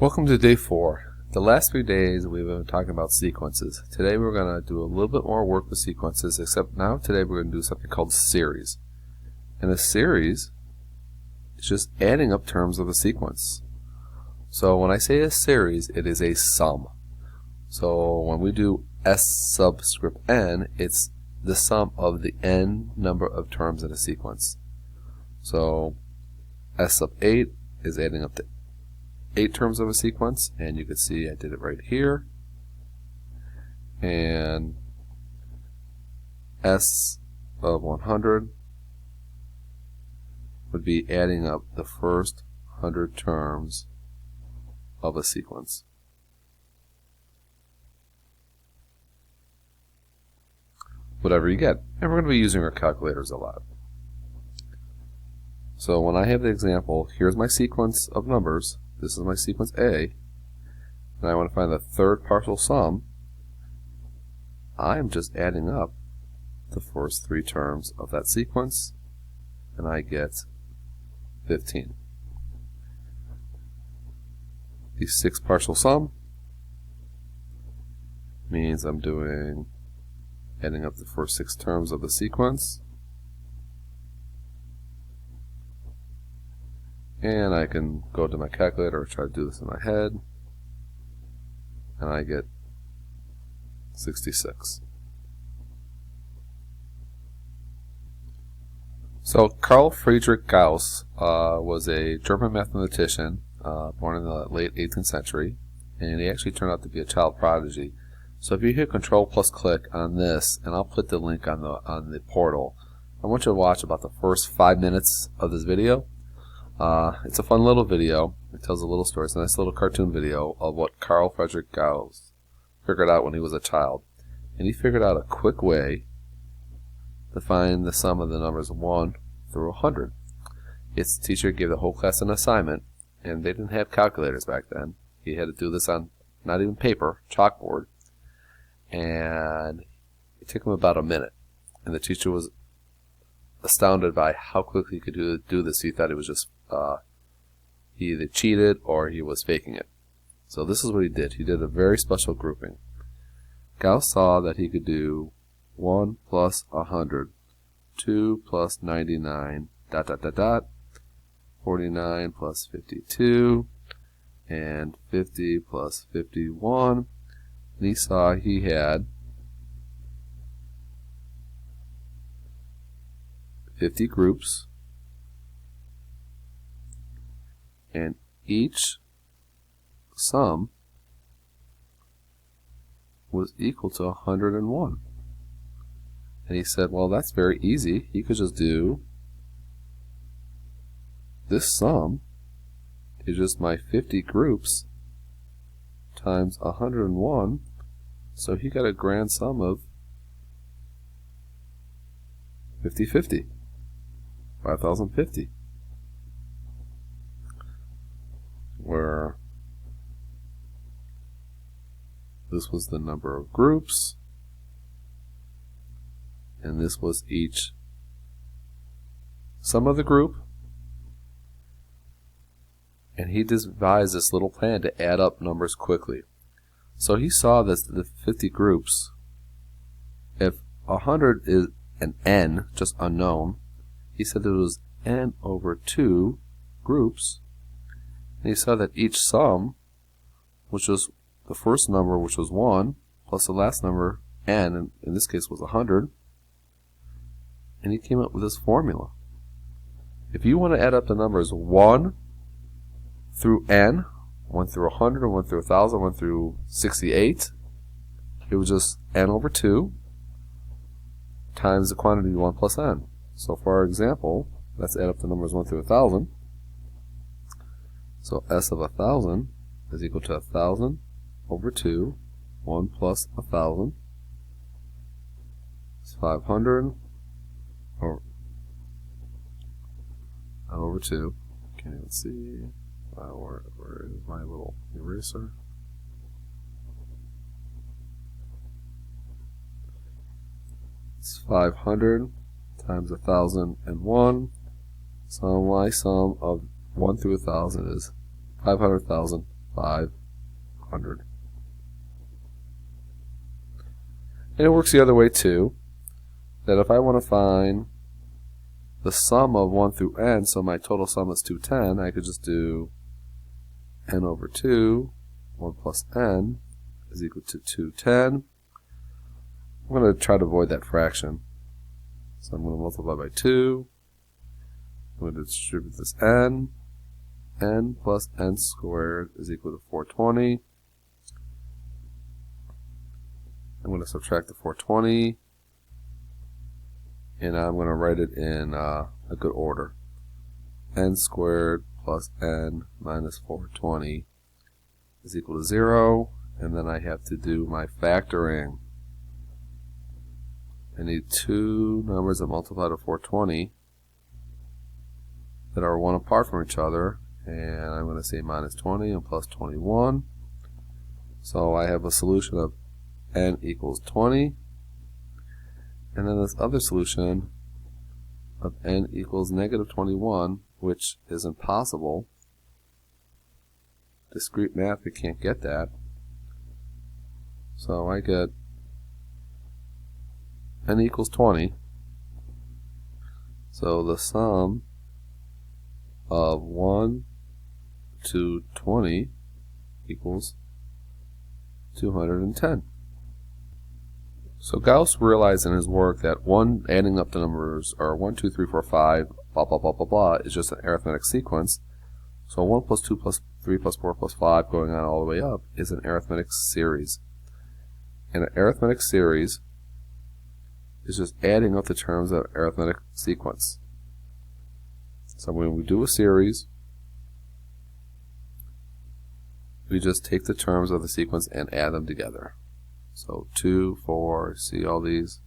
Welcome to day 4. The last 3 days we've been talking about sequences. Today we're going to do a little bit more work with sequences, except now today we're going to do something called series. And a series is just adding up terms of a sequence. So when I say a series, it is a sum. So when we do S subscript n, it's the sum of the n number of terms in a sequence. So S sub 8 is adding up to 8 terms of a sequence, and you can see I did it right here. And S of 100 would be adding up the first 100 terms of a sequence. Whatever you get. And we're going to be using our calculators a lot. So when I have the example, here's my sequence of numbers. This is my sequence A, and I want to find the third partial sum. I'm just adding up the first 3 terms of that sequence, and I get 15. The 6th partial sum means I'm adding up the first 6 terms of the sequence, and I can go to my calculator or try to do this in my head, and I get 66. So Carl Friedrich Gauss was a German mathematician born in the late 18th century, and he actually turned out to be a child prodigy. So if you hit Control plus click on this, and I'll put the link on the portal, I want you to watch about the first 5 minutes of this video. It's a fun little video. It tells a little story. It's a nice little cartoon video of what Carl Friedrich Gauss figured out when he was a child. And he figured out a quick way to find the sum of the numbers 1 through 100. His teacher gave the whole class an assignment, and they didn't have calculators back then. He had to do this on not even paper, chalkboard. And it took him about a minute. And the teacher was astounded by how quickly he could do this. He thought it was just he either cheated or he was faking it. So this is what he did. He did a very special grouping. Gauss saw that he could do 1 plus 100, 2 plus 99, ... 49 plus 52, and 50 plus 51. And he saw he had 50 groups, and each sum was equal to 101. And he said, well, that's very easy. You could just do this sum is just my 50 groups times 101. So he got a grand sum of 50/50. 5050, where this was the number of groups and this was each sum of the group, and he devised this little plan to add up numbers quickly. So he saw that the 50 groups, if 100 is an n, just unknown, he said there was n over 2 groups, and he saw that each sum, which was the first number, which was 1, plus the last number, n, and in this case was 100, and he came up with this formula. If you want to add up the numbers 1 through n, 1 through 100, 1 through 1000, 1 through 68, it was just n over 2 times the quantity 1 plus n. So for our example, let's add up the numbers 1 through 1000. So S of 1000 is equal to 1000 over 2, 1 plus 1000. It's 500 over 2. Can't even see. Where is my little eraser? It's 500 times 1001. So my sum of 1 through 1000 is 500,000 500. And it works the other way too, that if I want to find the sum of 1 through n, so my total sum is 210, I could just do n over 2, 1 plus n is equal to 210. I'm going to try to avoid that fraction. So I'm going to multiply by 2. I'm going to distribute this n. N plus n squared is equal to 420. I'm going to subtract the 420. And I'm going to write it in a good order. N squared plus n minus 420 is equal to 0. And then I have to do my factoring. I need two numbers that multiply to 420 that are 1 apart from each other. And I'm going to say minus 20 and plus 21. So I have a solution of n equals 20. And then this other solution of n equals negative 21, which is impossible. Discrete math, we can't get that. So I get n equals 20. So the sum of 1 to 20 equals 210. So Gauss realized in his work that adding up the numbers, or 1, 2, 3, 4, 5, blah, blah, blah, blah, blah, is just an arithmetic sequence. So 1 plus 2 plus 3 plus 4 plus 5 going on all the way up is an arithmetic series. And an arithmetic series is just adding up the terms of arithmetic sequence. So when we do a series, we just take the terms of the sequence and add them together. So 2, 4, see all these?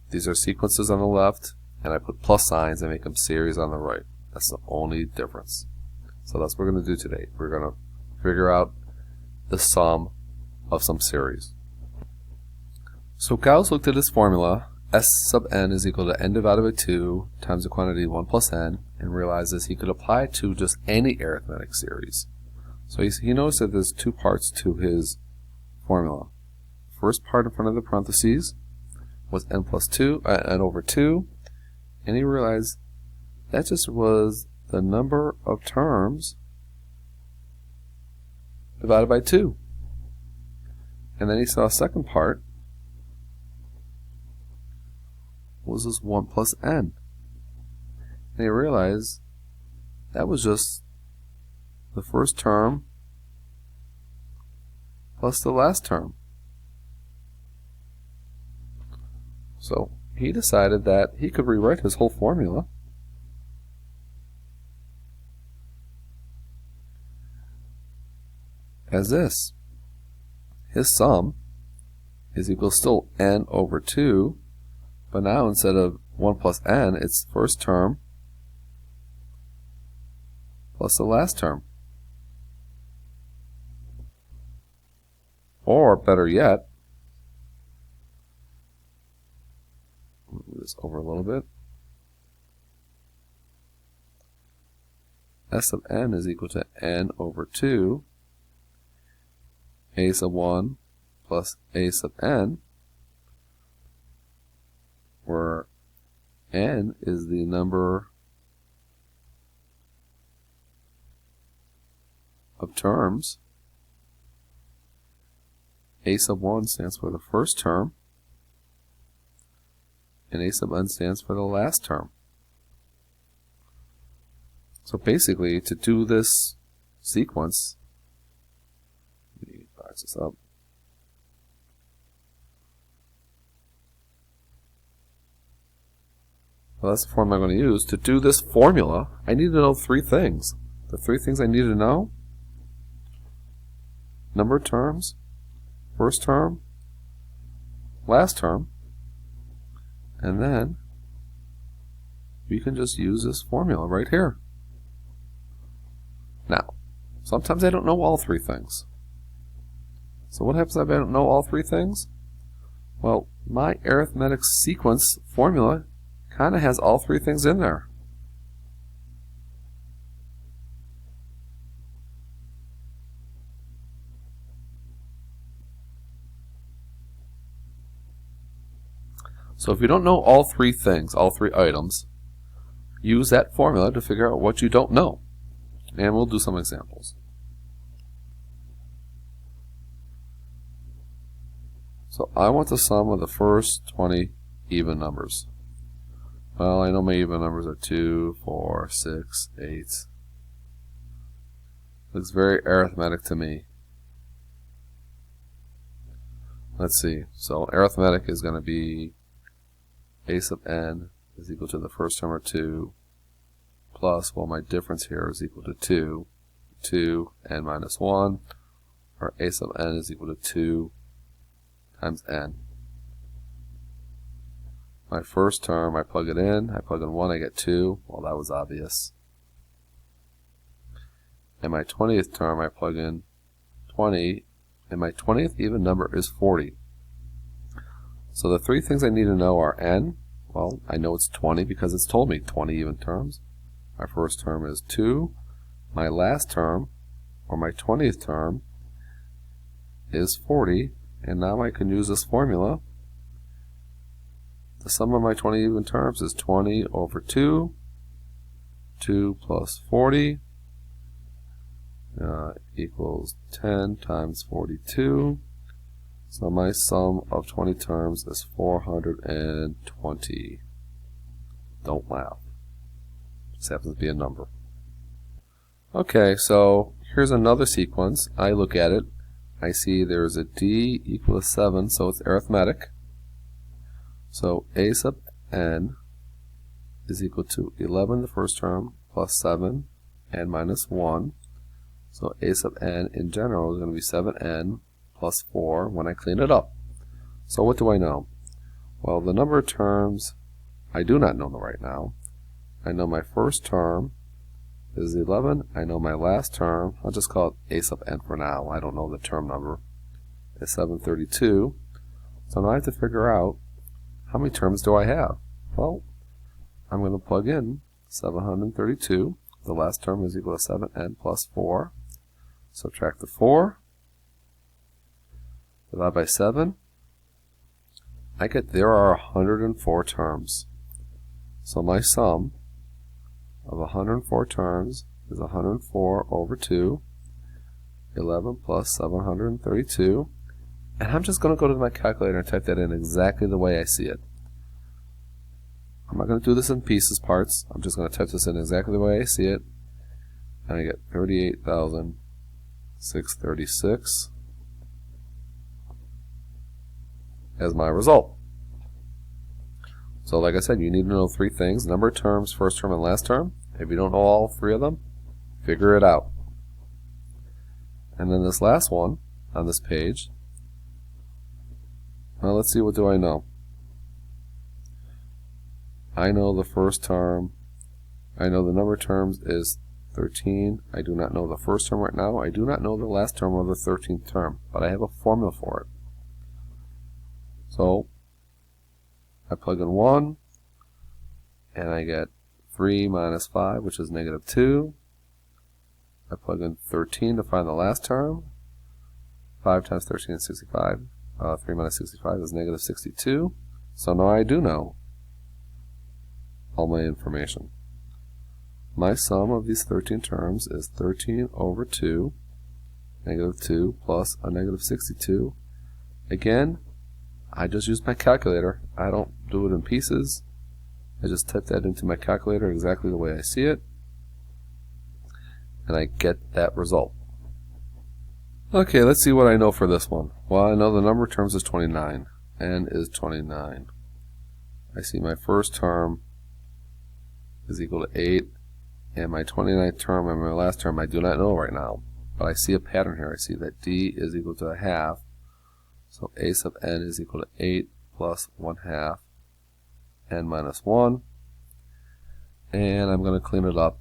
These are sequences on the left, and I put plus signs and make them series on the right. That's the only difference. So that's what we're going to do today. We're going to figure out the sum of some series. So Gauss looked at his formula, S sub n is equal to n divided by 2 times the quantity 1 plus n, and realizes he could apply it to just any arithmetic series. So he noticed that there's two parts to his formula. First part in front of the parentheses was n plus 2, n over 2, and he realized that just was the number of terms divided by 2. And then he saw a second part was this 1 plus n. And he realized that was just the first term plus the last term. So he decided that he could rewrite his whole formula as this. His sum is equal still n over 2, but now instead of 1 plus n, it's first term plus the last term. Or better yet, move this over a little bit. S of n is equal to n over 2, a sub 1 plus a sub n, where n is the number of terms. A sub 1 stands for the first term, and a sub n stands for the last term. So basically, to do this sequence, let me box this up. Well, that's the form I'm going to use. To do this formula, I need to know three things. The three things I need to know: number of terms, first term, last term, and then we can just use this formula right here. Now, sometimes I don't know all three things. So what happens if I don't know all three things? Well, my arithmetic sequence formula kind of has all three things in there. So if you don't know all three things, all three items, use that formula to figure out what you don't know. And we'll do some examples. So I want the sum of the first 20 even numbers. Well, I know my even numbers are 2, 4, 6, 8. Looks very arithmetic to me. Let's see. So arithmetic is going to be a sub n is equal to the first term of 2 plus, well, my difference here is equal to 2, 2 n minus 1, or a sub n is equal to 2 times n. My first term, I plug it in. I plug in 1, I get 2. Well, that was obvious. And my 20th term, I plug in 20, and my 20th even number is 40. So the three things I need to know are n. Well, I know it's 20 because it's told me 20 even terms. My first term is 2. My last term, or my 20th term, is 40. And now I can use this formula. The sum of my 20 even terms is 20 over 2. 2 plus 40 equals 10 times 42. So my sum of 20 terms is 420. Don't laugh. This happens to be a number. Okay, so here's another sequence. I look at it. I see there's a d equal to 7, so it's arithmetic. So a sub n is equal to 11 the first term plus 7 n minus 1. So a sub n in general is going to be 7n plus 4 when I clean it up. So what do I know? Well, the number of terms I do not know right now. I know my first term is 11. I know my last term, I'll just call it a sub n for now. I don't know the term number. It's 732. So now I have to figure out how many terms do I have. Well, I'm going to plug in 732. The last term is equal to 7n plus 4. Subtract the 4. Divide by 7. I get there are 104 terms. So my sum of 104 terms is 104 over 2, 11 plus 732. And I'm just going to go to my calculator and type that in exactly the way I see it. I'm not going to do this in pieces, parts. I'm just going to type this in exactly the way I see it. And I get 38,636 as my result. So like I said, you need to know three things: number of terms, first term, and last term. If you don't know all three of them, figure it out. And then this last one on this page, well, let's see, what do I know? I know the first term. I know the number of terms is 13. I do not know the first term right now. I do not know the last term or the 13th term, but I have a formula for it. So I plug in 1, and I get 3 minus 5, which is negative 2. I plug in 13 to find the last term. 5 times 13 is 65. 3 minus 65 is negative 62. So now I do know all my information. My sum of these 13 terms is 13 over 2, negative 2, plus a negative 62. Again, I just use my calculator. I don't do it in pieces. I just type that into my calculator exactly the way I see it, and I get that result. Okay, let's see what I know for this one. Well, I know the number of terms is 29. N is 29. I see my first term is equal to 8, and my 29th term and my last term I do not know right now, but I see a pattern here. I see that D is equal to a half, so A sub n is equal to 8 plus 1/2 n minus 1, and I'm going to clean it up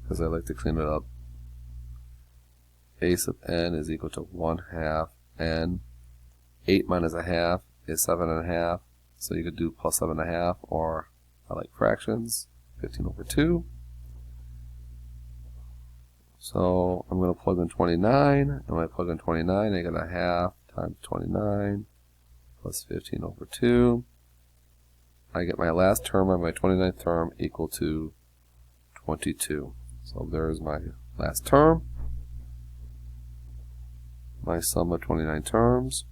because I like to clean it up. A sub n is equal to 1/2 n. 8 minus a half is 7.5, so you could do plus 7.5, or I like fractions, 15 over 2. So I'm going to plug in 29, and when I plug in 29, I get a half times 29 plus 15 over 2. I get my last term on my 29th term equal to 22. So there's my last term. My sum of 29 terms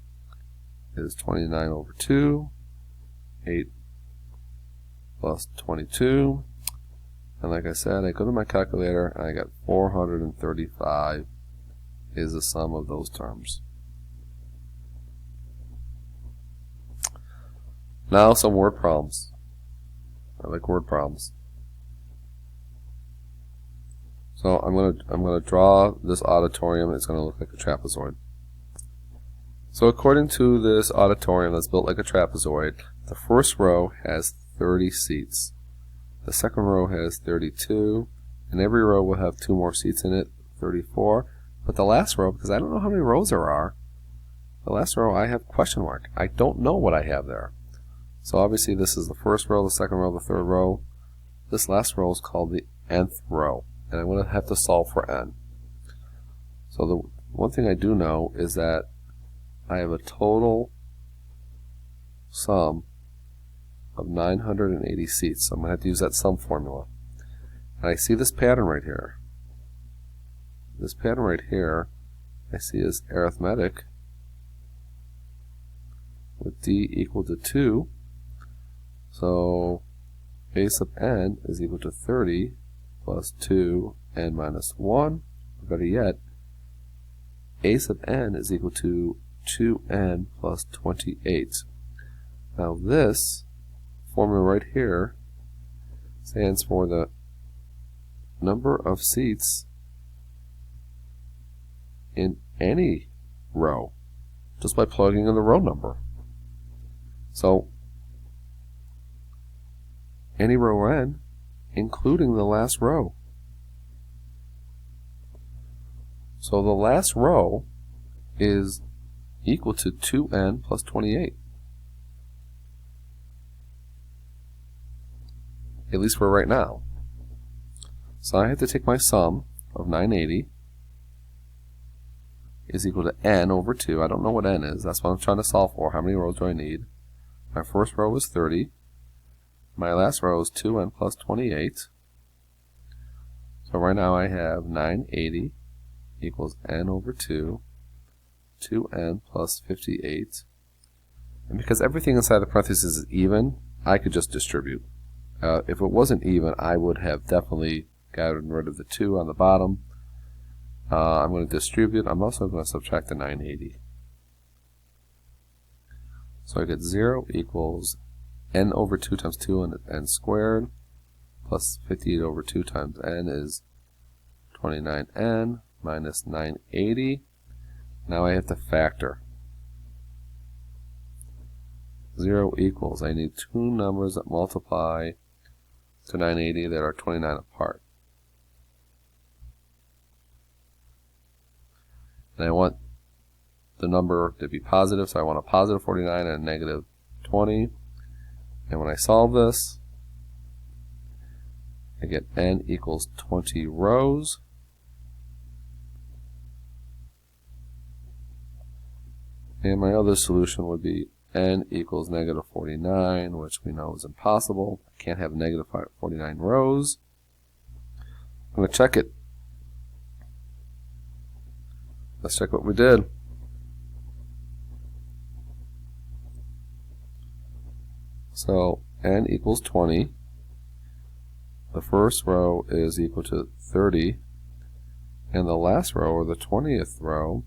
is 29 over 2, 8 plus 22. And like I said, I go to my calculator and I got 435 is the sum of those terms. Now some word problems. I like word problems. So I'm gonna draw this auditorium. It's gonna look like a trapezoid. So according to this auditorium that's built like a trapezoid, the first row has 30 seats. The second row has 32, and every row will have 2 more seats in it, 34. But the last row, because I don't know how many rows there are, the last row I have question mark. I don't know what I have there. So obviously this is the first row, the second row, the third row. This last row is called the nth row, and I'm going to have to solve for n. So the one thing I do know is that I have a total sum of 980 seats. So I'm going to have to use that sum formula. And I see this pattern right here. This pattern right here I see as arithmetic with d equal to 2. So a sub n is equal to 30 plus 2n minus 1. Or better yet, a sub n is equal to 2n plus 28. Now this formula right here stands for the number of seats in any row, just by plugging in the row number. So any row n, including the last row. So the last row is equal to 2n plus 28. At least for right now. So I have to take my sum of 980 is equal to n over 2. I don't know what n is. That's what I'm trying to solve for. How many rows do I need? My first row is 30. My last row is 2n plus 28. So right now I have 980 equals n over 2, 2n plus 58. And because everything inside the parentheses is even, I could just distribute. If it wasn't even, I would have definitely gotten rid of the 2 on the bottom. I'm going to distribute. I'm also going to subtract the 980. So I get 0 equals n over 2 times 2 and n squared plus 58 over 2 times n is 29n minus 980. Now I have to factor. 0 equals, I need 2 numbers that multiply to 980 that are 29 apart. And I want the number to be positive, so I want a positive 49 and a negative 20. And when I solve this, I get n equals 20 rows. And my other solution would be n equals negative 49, which we know is impossible. I can't have negative 49 rows. I'm going to check it. Let's check what we did. So n equals 20. The first row is equal to 30. And the last row, or the 20th row,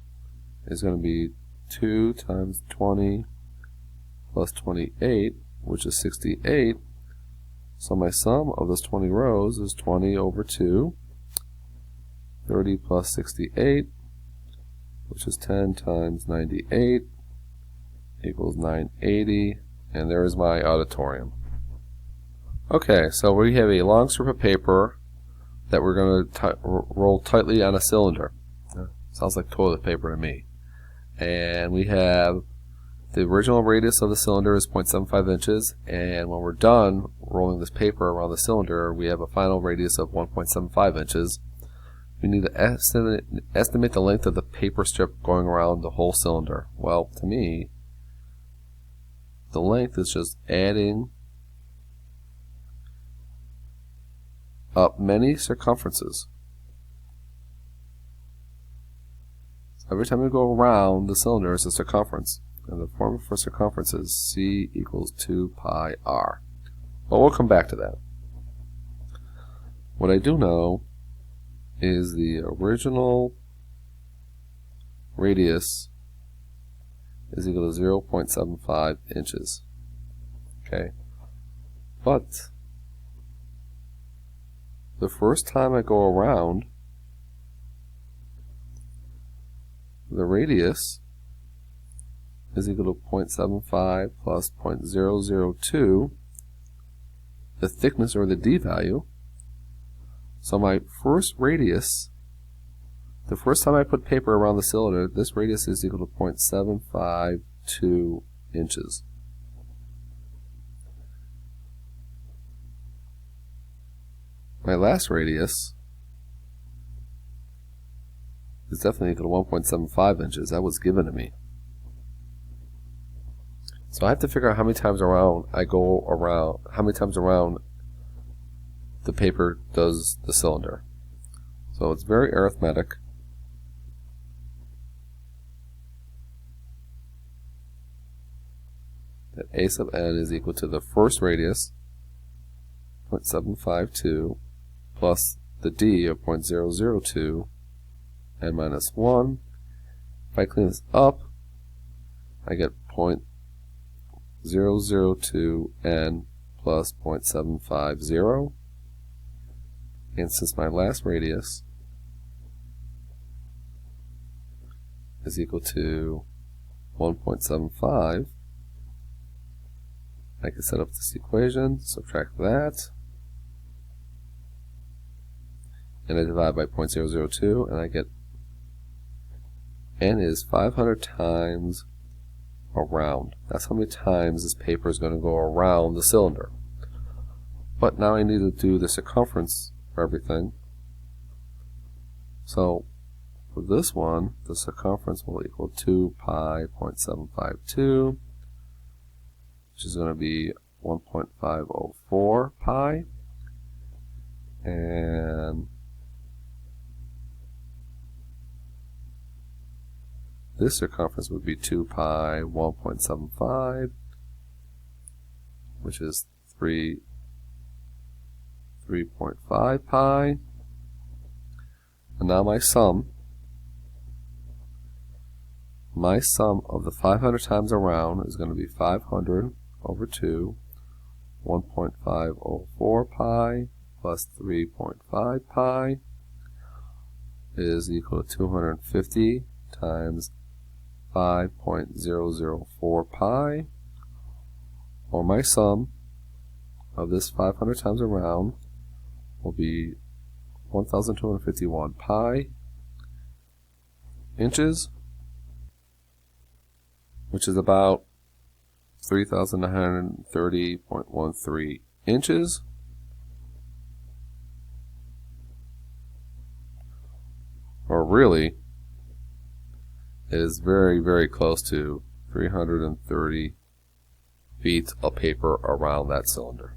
is going to be 2 times 20 plus 28, which is 68. So my sum of those 20 rows is 20 over 2. 30 plus 68, which is 10 times 98, equals 980. And there is my auditorium. Okay, so we have a long strip of paper that we're going to roll tightly on a cylinder. Sounds like toilet paper to me. And we have the original radius of the cylinder is 0.75 inches, and when we're done rolling this paper around the cylinder, we have a final radius of 1.75 inches. We need to estimate the length of the paper strip going around the whole cylinder. Well, to me, the length is just adding up many circumferences. Every time you go around the cylinder is a circumference, and the formula for circumference is C equals 2 pi r. But we'll come back to that. What I do know is the original radius is equal to 0.75 inches. Okay, but the first time I go around, the radius is equal to 0.75 plus 0.002, the thickness or the d value. So my first radius, the first time I put paper around the cylinder, this radius is equal to 0.752 inches. My last radius is definitely equal to 1.75 inches. That was given to me. So I have to figure out how many times around how many times around the paper does the cylinder. So it's very arithmetic. That a sub n is equal to the first radius, 0.752, plus the d of 0.002, n minus 1. If I clean this up, I get 0.002 n plus 0.750. And since my last radius is equal to 1.75, I can set up this equation, subtract that, and I divide by 0.002, and I get n is 500 times around. That's how many times this paper is going to go around the cylinder. But now I need to do the circumference for everything. So for this one, the circumference will equal 2 pi 0.752, which is going to be 1.504 pi, and this circumference would be 2 pi 1.75, which is 3.5 pi. And now my sum of the 500 times around is going to be 500 over 2, 1.504 pi plus 3.5 pi is equal to 250 times 5.004 pi, or my sum of this 500 times around will be 1,251 pi inches, which is about 3,930.13 inches. Or really, it is very, very close to 330 feet of paper around that cylinder.